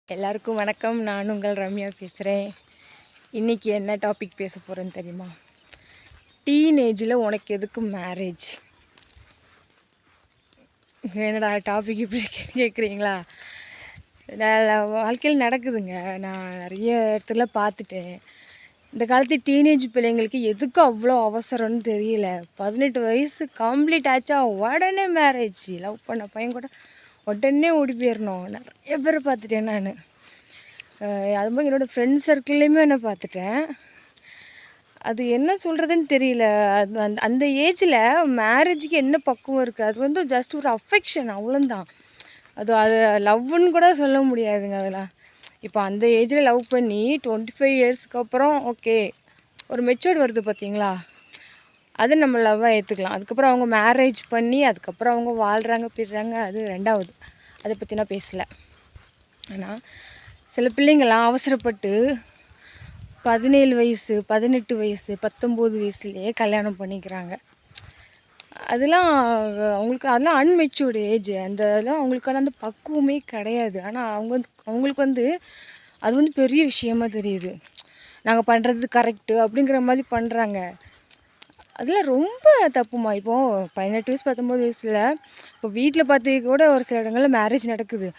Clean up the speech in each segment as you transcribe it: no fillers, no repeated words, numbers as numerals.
எல்லாருக்கும் வணக்கம். நான் உங்கள் ரம்யா பேசுகிறேன். இன்றைக்கி என்ன டாபிக் பேச போகிறேன்னு தெரியுமா? டீனேஜில் உனக்கு எதுக்கு மேரேஜ்? என்னடா டாபிக் இப்படி கேட்குறீங்களா? வாழ்க்கையில் நடக்குதுங்க. நான் நிறைய இடத்துல பார்த்துட்டேன். இந்த காலத்து டீனேஜ் பிள்ளைங்களுக்கு எதுக்கு அவ்வளோ அவசரம்னு தெரியல. 18 வயசு கம்ப்ளீட் ஆச்சா உடனே மேரேஜ். லவ் பண்ண பையன் கூட உடனே ஓடி போயிடணும். நிறைய பேரை பார்த்துட்டேன் நான். அது மாதிரி என்னோடய ஃப்ரெண்ட்ஸ் சர்க்கிள்லேயுமே என்ன பார்த்துட்டேன். அது என்ன சொல்கிறதுன்னு தெரியல. அது அந்த ஏஜில் மேரேஜுக்கு என்ன பக்குவம் இருக்குது? அது வந்து ஜஸ்ட் ஒரு அஃபெக்ஷன் அவ்வளோந்தான். அது லவ்வுன்னு கூட சொல்ல முடியாதுங்க அதெல்லாம். இப்போ அந்த ஏஜில் லவ் பண்ணி 25 இயர்ஸ்க்கு அப்புறம் ஓகே ஒரு மெச்சூர்ட் வருது பார்த்தீங்களா? அது நம்ம லவ்வாக ஏற்றுக்கலாம். அதுக்கப்புறம் அவங்க மேரேஜ் பண்ணி அதுக்கப்புறம் அவங்க வாழ்கிறாங்க பிடுறாங்க, அது ரெண்டாவது. அதை பற்றி நான் பேசலை. ஆனால் சில பிள்ளைங்கள்லாம் அவசரப்பட்டு 17 வயசு 18 வயசு 19 வயசுலேயே கல்யாணம் பண்ணிக்கிறாங்க. அதெல்லாம் அதெல்லாம் அன்மெச்சூர்டு ஏஜ். அதெல்லாம் அவங்களுக்கு அந்த பக்குவமே கிடையாது. ஆனால் அவங்களுக்கு அது பெரிய விஷயமா தெரியுது. நாங்கள் பண்ணுறது கரெக்டு அப்படிங்கிற மாதிரி பண்ணுறாங்க. அதெல்லாம் ரொம்ப தப்புமா. இப்போது 18 வயசு 19 வயசில் இப்போ வீட்டில் பார்த்து கூட ஒரு சில இடங்களில் மேரேஜ் நடக்குது.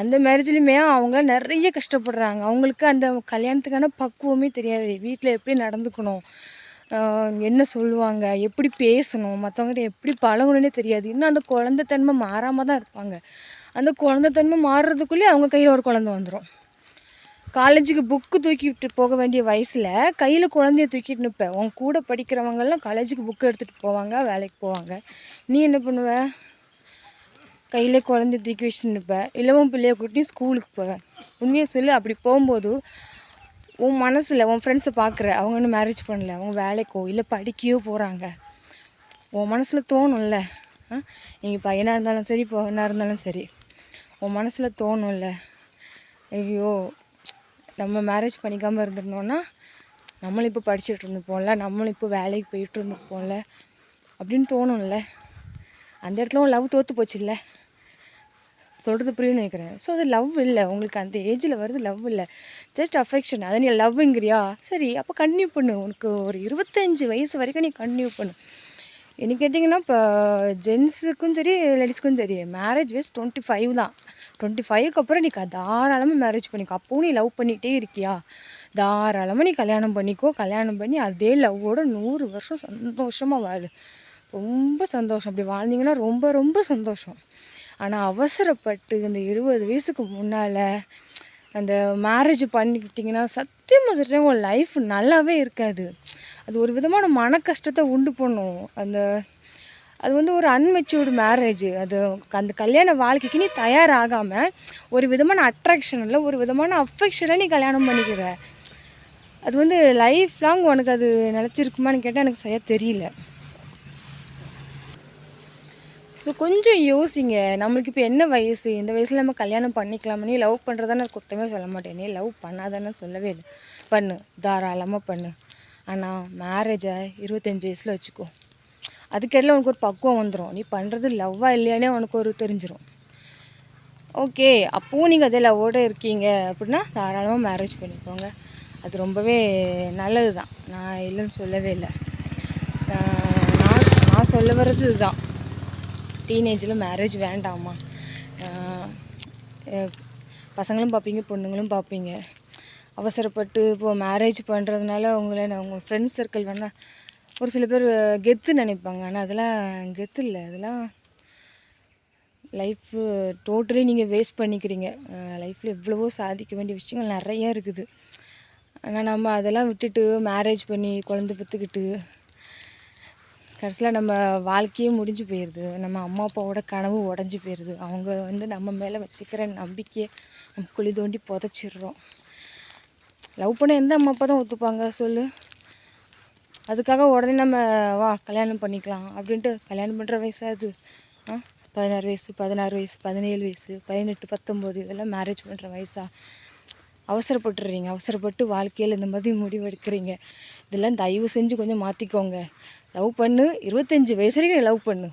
அந்த மேரேஜ்லையுமே அவங்க நிறைய கஷ்டப்படுறாங்க. அவங்களுக்கு அந்த கல்யாணத்துக்கான பக்குவமே தெரியாது. வீட்டில் எப்படி நடந்துக்கணும், என்ன சொல்லுவாங்க, எப்படி பேசணும், மற்றவங்ககிட்ட எப்படி பழகணுன்னே தெரியாது. இன்னும் அந்த குழந்தைத்தன்மை மாறாமல் தான் இருப்பாங்க. அந்த குழந்தைத்தன்மை மாறுறதுக்குள்ளேயே அவங்க கையில் ஒரு குழந்தை வந்துடும். காலேஜுக்கு புக்கு தூக்கிட்டு போக வேண்டிய வயசில் கையில் குழந்தைய தூக்கிட்டு நிற்பேன். உன் கூட படிக்கிறவங்கெல்லாம் காலேஜுக்கு புக்கு எடுத்துகிட்டு போவாங்க, வேலைக்கு போவாங்க. நீ என்ன பண்ணுவ? கையிலே குழந்தைய தூக்கி வச்சுட்டு நிற்பேன். இல்லை உன் பிள்ளைய கூட்டி ஸ்கூலுக்கு போவேன். உண்மையை சொல்லி அப்படி போகும்போது உன் மனசில் உன் ஃப்ரெண்ட்ஸை பார்க்குற, அவங்க இன்னும் மேரேஜ் பண்ணல, அவங்க வேலைக்கோ இல்லை படிக்கையோ போகிறாங்க. உன் மனசில் தோணும்ல, நீங்கள் பையனாக இருந்தாலும் சரி பொண்ணாக இருந்தாலும் சரி, உன் மனசில் தோணும்ல, ஐயோ நம்ம மேரேஜ் பண்ணிக்காமல் இருந்துருந்தோன்னா நம்மளும் இப்போ படிச்சுட்டு இருந்துப்போம்ல, நம்மளும் இப்போ வேலைக்கு போயிட்டு இருந்துப்போம்ல அப்படின்னு தோணும்ல. அந்த இடத்துல லவ் தோற்று போச்சு இல்லை? சொல்கிறது புரியும்னு நினைக்கிறேன். ஸோ அது லவ் இல்லை. உங்களுக்கு அந்த ஏஜில் வருது லவ் இல்லை, ஜஸ்ட் அஃபெக்ஷன். அதை நீ லவ்ங்கிறியா? சரி, அப்போ கன்டினியூ பண்ணு. உனக்கு ஒரு 25 வயசு வரைக்கும் நீ கன்டினியூ பண்ணு. என்ன கேட்டிங்கன்னா இப்போ ஜென்ஸுக்கும் சரி லேடிஸ்க்கும் சரி மேரேஜ் வயசு 25 தான். 25க்கு அப்புறம் நீ தாராளமாக மேரேஜ் பண்ணிக்கோ. அப்போவும் நீ லவ் பண்ணிகிட்டே இருக்கியா? தாராளமாக நீ கல்யாணம் பண்ணிக்கோ. கல்யாணம் பண்ணி அதே லவ்வோட 100 வருஷம் சந்தோஷமாக வாழு. ரொம்ப சந்தோஷம். அப்படி வாழ்ந்தீங்கன்னா ரொம்ப ரொம்ப சந்தோஷம். ஆனால் அவசரப்பட்டு இந்த 20 வயசுக்கு முன்னால் அந்த மேரேஜ் பண்ணிக்கிட்டிங்கன்னா சத்தியமாக சொல்கிறேன், உங்கள் லைஃப் நல்லாவே இருக்காது. அது ஒரு விதமான மன கஷ்டத்தை உண்டு பண்ணும். அது ஒரு அன்மெச்சூர்டு மேரேஜ். அந்த கல்யாண வாழ்க்கைக்கு நீ தயாராகாமல் ஒரு விதமான அட்ராக்ஷனில் ஒரு விதமான அஃபெக்ஷனில் நீ கல்யாணம் பண்ணிக்கிற. அது லைஃப் லாங் உனக்கு அது நினச்சிருக்குமான்னு கேட்டால் எனக்கு சரியாக தெரியல. ஸோ கொஞ்சம் யோசிங்க. நம்மளுக்கு இப்போ என்ன வயசு? இந்த வயசில் நம்ம கல்யாணம் பண்ணிக்கலாமா? நீ லவ் பண்ணுறதா நான் குத்தமே சொல்ல மாட்டேன். நீ லவ் பண்ணாதானே சொல்லவே இல்லை. பண்ணு, தாராளமாக பண்ணு. ஆனால் மேரேஜை 25 வயசில் வச்சுக்கோ. அதுக்கெல்லாம் உனக்கு ஒரு பக்குவம் வந்துடும். நீ பண்ணுறது லவ்வா இல்லையானே உனக்கு ஒரு தெரிஞ்சிடும். ஓகே, அப்போவும் நீங்கள் அதே லவ்வோடு இருக்கீங்க அப்படின்னா தாராளமாக மேரேஜ் பண்ணிக்கோங்க. அது ரொம்பவே நல்லது தான். நான் இல்லைன்னு சொல்லவே இல்லை. நான் சொல்ல வர்றது இதுதான். டீனேஜில் மேரேஜ் வேண்டாமா? பசங்களும் பார்ப்பீங்க, பொண்ணுங்களும் பார்ப்பீங்க. அவசரப்பட்டு இப்போது மேரேஜ் பண்ணுறதுனால உங்கள் ஃப்ரெண்ட்ஸ் சர்க்கிள் வேணால் ஒரு சில பேர் கெத்து நினைப்பாங்க. ஆனால் அதெல்லாம் கெத்து இல்லை. அதெல்லாம் லைஃப்பு டோட்டலி நீங்கள் வேஸ்ட் பண்ணிக்கிறீங்க. லைஃப்பில் எவ்வளவோ சாதிக்க வேண்டிய விஷயங்கள் நிறையா இருக்குது. ஆனால் நம்ம அதெல்லாம் விட்டுட்டு மேரேஜ் பண்ணி குழந்தை பெற்றுக்கிட்டு கடைசியில் நம்ம வாழ்க்கையே முடிஞ்சு போயிடுது. நம்ம அம்மா அப்பாவோட கனவு உடஞ்சி போயிடுது. அவங்க நம்ம மேலே வச்சுக்கிற நம்பிக்கையை நம்ம குழி தோண்டி புதைச்சிடுறோம். லவ் பண்ண எந்த அம்மா அப்பா தான் ஒத்துப்பாங்க சொல்லு? அதுக்காக உடனே நம்ம வா கல்யாணம் பண்ணிக்கலாம் அப்படின்ட்டு கல்யாணம் பண்ணுற வயசா அது? 16 வயசு 16 வயசு 17 வயசு 18 19 இதெல்லாம் மேரேஜ் பண்ணுற வயசா? அவசரப்பட்டுறீங்க. அவசரப்பட்டு வாழ்க்கையில் இந்த மாதிரி முடிவெடுக்கிறீங்க. இதெல்லாம் தயவு செஞ்சு கொஞ்சம் மாற்றிக்கோங்க. லவ் பண்ணு. 25 வயசு வரைக்கும் நீ லவ் பண்ணு.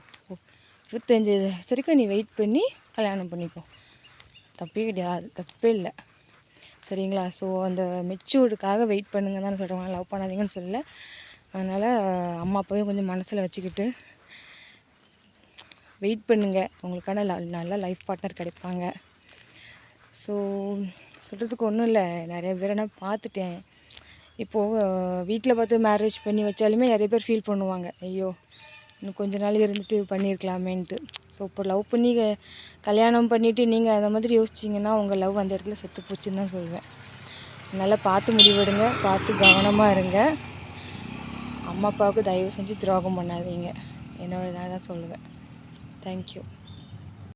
25 வயசு வரைக்கும் நீ வெயிட் பண்ணி கல்யாணம் பண்ணிக்கோ. தப்பே கிடையாது, தப்பே இல்லை. சரிங்களா? ஸோ அந்த மெச்சூர்டுக்காக வெயிட் பண்ணுங்க தான் சொல்கிறேன், லவ் பண்ணாதீங்கன்னு சொல்லல. அதனால் அம்மா அப்பாவையும் கொஞ்சம் மனசில் வச்சுக்கிட்டு வெயிட் பண்ணுங்கள், உங்களுக்கான நல்ல லைஃப் பார்ட்னர் கிடைப்பாங்க. ஸோ சொல்கிறதுக்கு ஒன்றும் இல்லை, நிறைய பேரை நான் பார்த்துட்டேன். இப்போது வீட்டில் பார்த்து மேரேஜ் பண்ணி வச்சாலுமே நிறைய பேர் ஃபீல் பண்ணுவாங்க, ஐயோ இன்னும் கொஞ்ச நாள் இருந்துட்டு பண்ணியிருக்கலாமேன்ட்டு. ஸோ இப்போ லவ் பண்ணி கல்யாணம் பண்ணிவிட்டு நீங்கள் அந்த மாதிரி யோசிச்சிங்கன்னா உங்கள் லவ் அந்த இடத்துல செத்து போச்சுன்னு தான் சொல்வேன். நல்லா பார்த்து முடிவெடுங்க, பார்த்து கவனமாக இருங்க. அம்மா அப்பாவுக்கு தயவு செஞ்சு துரோகம் பண்ணாதீங்க, என்னோட இதாக தான் சொல்லுவேன். தேங்க்யூ.